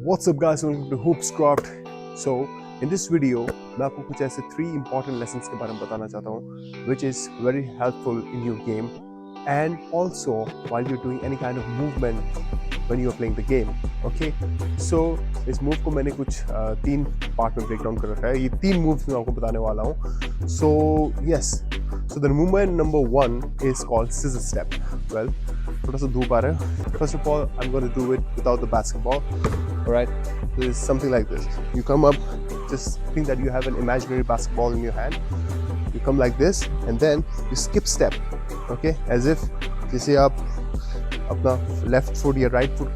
What's up guys, welcome to Hoopscraft. So in this video मैं आपको कुछ ऐसे 3 important lessons के बारे में बताना चाहता हूँ which is very helpful in your game and also while you're doing any kind of movement when you're playing the game. Okay, so इस move को मैंने कुछ 3 part में break down कर रखा है. ये 3 moves मैं आपको बताने वाला हूँ. So yes, so the movement number 1 is called scissor step. Well, थोड़ा सा धूप आ रहा है. First of all, I'm going to do it without the basketball. Alright, so it's something like this. You come up, just think that you have an imaginary basketball in your hand. You come like this and then you skip step. Okay, as if जैसे आप अपना left foot या right foot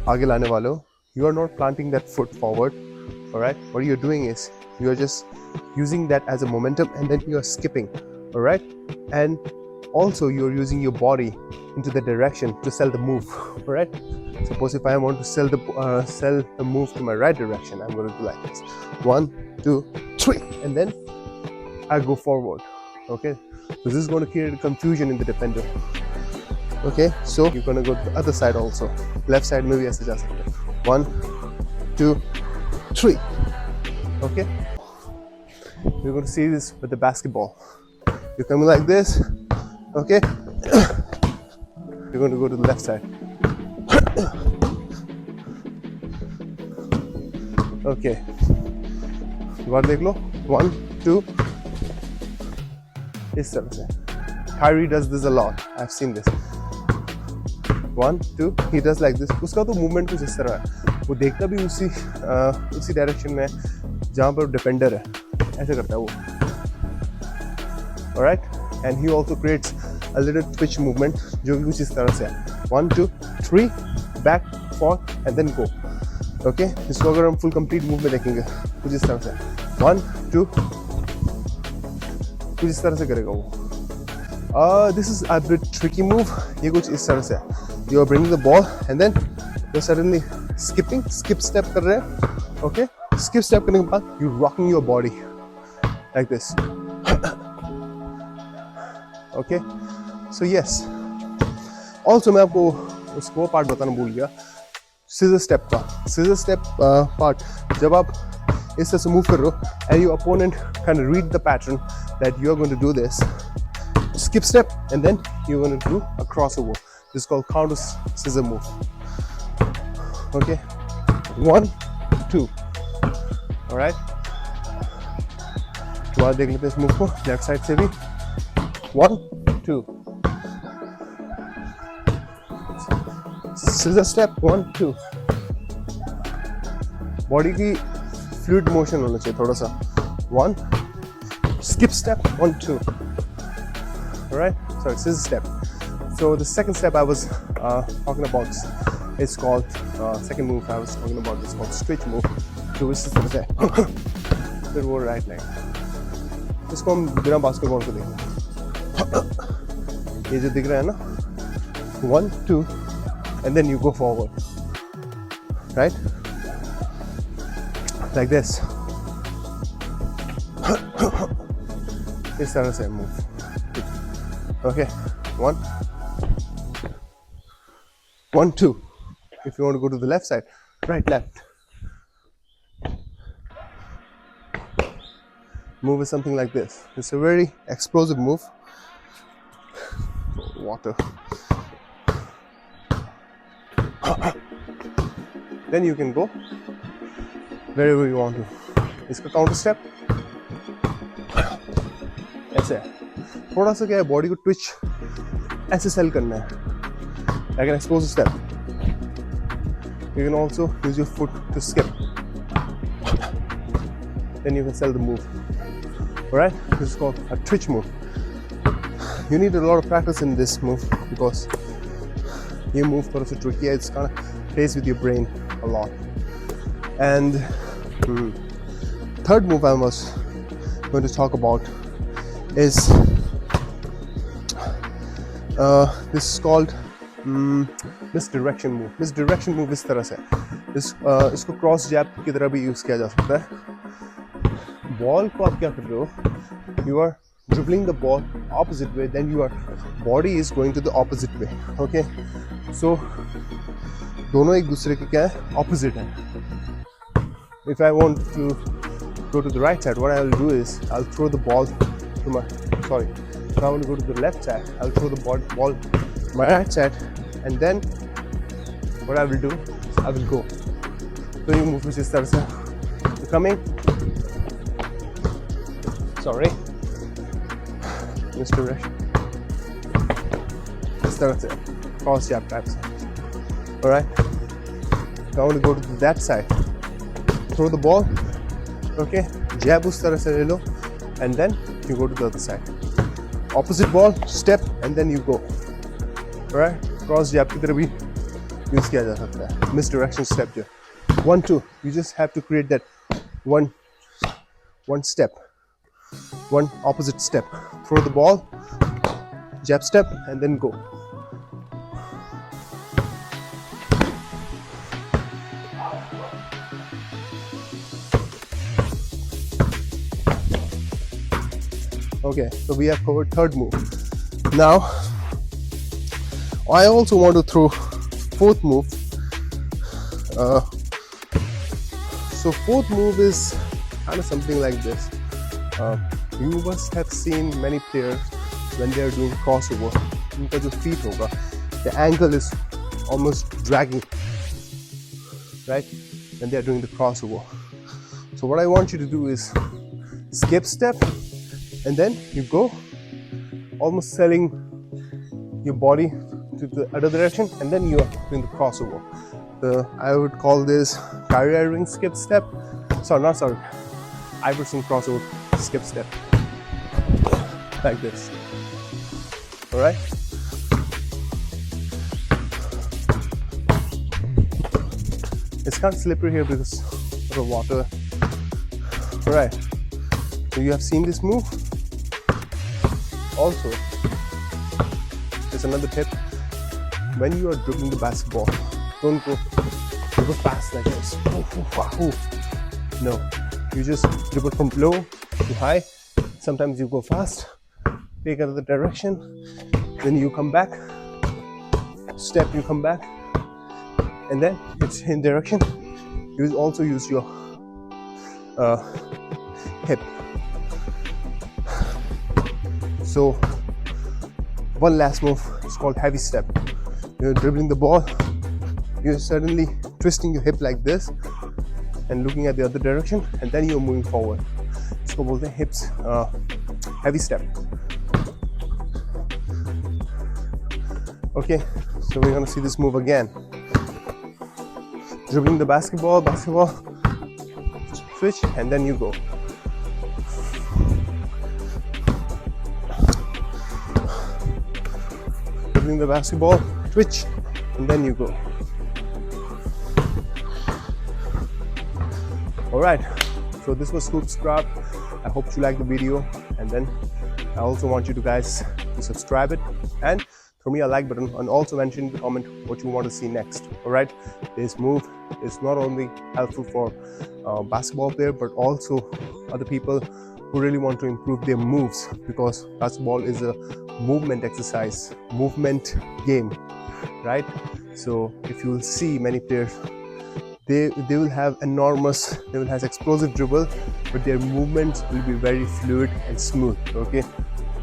आगे लाने वाले हो. You are not planting that foot forward. Alright, what you're doing is you're just using that as a momentum and then you're skipping. Alright, and also you're using your body into the direction to sell the move. Alright, suppose if I want to sell the move to my right direction, I'm going to do like this: 1, 2, 3, and then I go forward. Okay, so this is going to create confusion in the defender. Okay, so you're going to go to the other side also. Left side में भी ऐसे जा सकते हैं. 1, 2, 3. Okay, you're going to see this with the basketball. You're coming like this. Okay, you're going to go to the left side. Okay, बार देख लो. 1, 2. इस तरह से. Kyrie does this a lot. I've seen this. 1, 2. He does like this. उसका तो movement कुछ इस तरह है. वो देखता भी उसी डायरेक्शन में जहाँ पर डिफेंडर है. ऐसे करता है वो. Alright, and he also creates a little twitch movement जो कि कुछ इस तरह से है. 1, 2, 3, back, forth, and then go. Okay, इसको अगर हम full complete move में देखेंगे कुछ इस तरह से. 1, 2, कुछ इस तरह से करेगा वो. This is a bit tricky move. ये कुछ इस तरह से है. You are bringing the ball and then you're suddenly skip step कर रहे हैं. Okay, skip step करने के बाद you're rocking your body like this. Okay, so yes. Also मैं आपको उसको पार्ट बताना भूल गया. Scissor step का. Scissor step part जब आप इस तरह से move कर रहे हो and your opponent kind of read the pattern that you are going to do this. Skip step and then you're going to do a crossover. This is called counter scissor move. Okay, 1, 2. All right. दोबारा देख लेते हैं इस move को left side से भी. 1, 2. Scissor step. 1, 2. Body की fluid motion होना चाहिए थोड़ा सा. 1. Skip step. 1, 2. Alright. Sorry, scissor step. So the second step I was talking about is called second move I was talking about is called stretch move. जो इस तरह से फिर वो राइट लेग. इसको हम बिना बास्केटबॉल को देखेंगे. ये जो दिख रहा है ना, 1, 2, and then you go forward, right? Like this. इस तरह से move. Okay, 1, 1, 2. If you want to go to the left side, right, left. Move is something like this. It's a very explosive move. Water. Then you can go wherever you want to. इसका counter step ऐसे है. थोड़ा सा क्या है, body को Twitch ऐसे cell करना है. Like an explosive step. You can also use your foot to skip. Then you can sell the move. Alright, this is called a twitch move. You need a lot of practice in this move because your move is so tricky. It's kind of plays with your brain a lot. And third move I was going to talk about is this is called misdirection move. Misdirection move इस तरह से इसको cross जैब की तरह भी use किया जा सकता है. बॉल को आप क्या कर रहे हो? You are dribbling the ball opposite way, then your body is going to the opposite way. Okay, so दोनों एक दूसरे के क्या है, opposite है. If I want to go to the right side, what I will do is I'll throw the ball to my, sorry, if I want to go to the left side, I'll throw the ball to my right side, and then what I will do is I will go. So you move इस तरह से. You're coming. Sorry, Mr. Rush. इस तरह से cross jab type से. Alright. Now I want to go to that side. Throw the ball. Okay. Jab उस तरह से ले लो, and then you go to the other side. Opposite ball, step, and then you go. Alright. Cross jab की तरह भी use किया जा सकता है. Misdirection step जो. 1, 2. You just have to create that one step. One opposite step. Throw the ball, jab step, and then go. Okay, so we have covered third move. Now, I also want to throw fourth move. So fourth move is kind of something like this. You must have seen many players when they are doing crossover. उनका जो feet होगा, the ankle is almost dragging, right? When they are doing the crossover. So what I want you to do is skip step, and then you go, almost selling your body to the other direction, and then you are doing the crossover. I would call this Kyrie Irving skip step. Sorry, Iverson crossover skip step. Like this. Alright? It's kind of slippery here because of the water. Alright. So you have seen this move. Also, there's another tip. When you are dribbling the basketball, don't go fast like this. No. You just dribble from low to high. Sometimes you go fast, take another direction, then you come back, step, you come back, and then it's in direction. You also use your hip. So one last move is called heavy step. You're dribbling the ball, you're suddenly twisting your hip like this and looking at the other direction, and then you're moving forward. इसको बोलते हैं hips heavy step. Okay, so we're gonna see this move again. Dribbling the basketball, switch, and then you go. Dribbling the basketball, switch, and then you go. Alright, so this was Hoops Craft. I hope you liked the video, and then I also want you guys to subscribe it and throw me a like button, and also mention in the comment what you want to see next. Alright, this move is not only helpful for basketball player but also other people who really want to improve their moves, because basketball is a movement exercise, movement game, right? So if you will see many players, they will have explosive dribble, but their movements will be very fluid and smooth. Okay,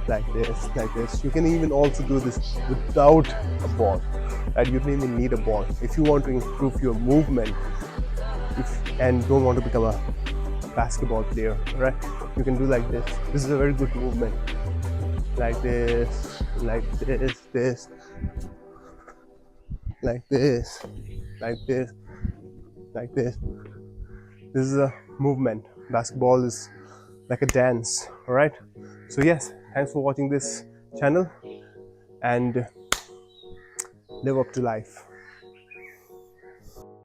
like this. You can even also do this without a ball, right? You don't even need a ball. If you want to improve your movement and don't want to become a basketball player, right? You can do like this. This is a very good movement. Like this, like this, like this, like this, like this. This is a movement. Basketball is like a dance. All right. So yes, thanks for watching this channel, and live up to life.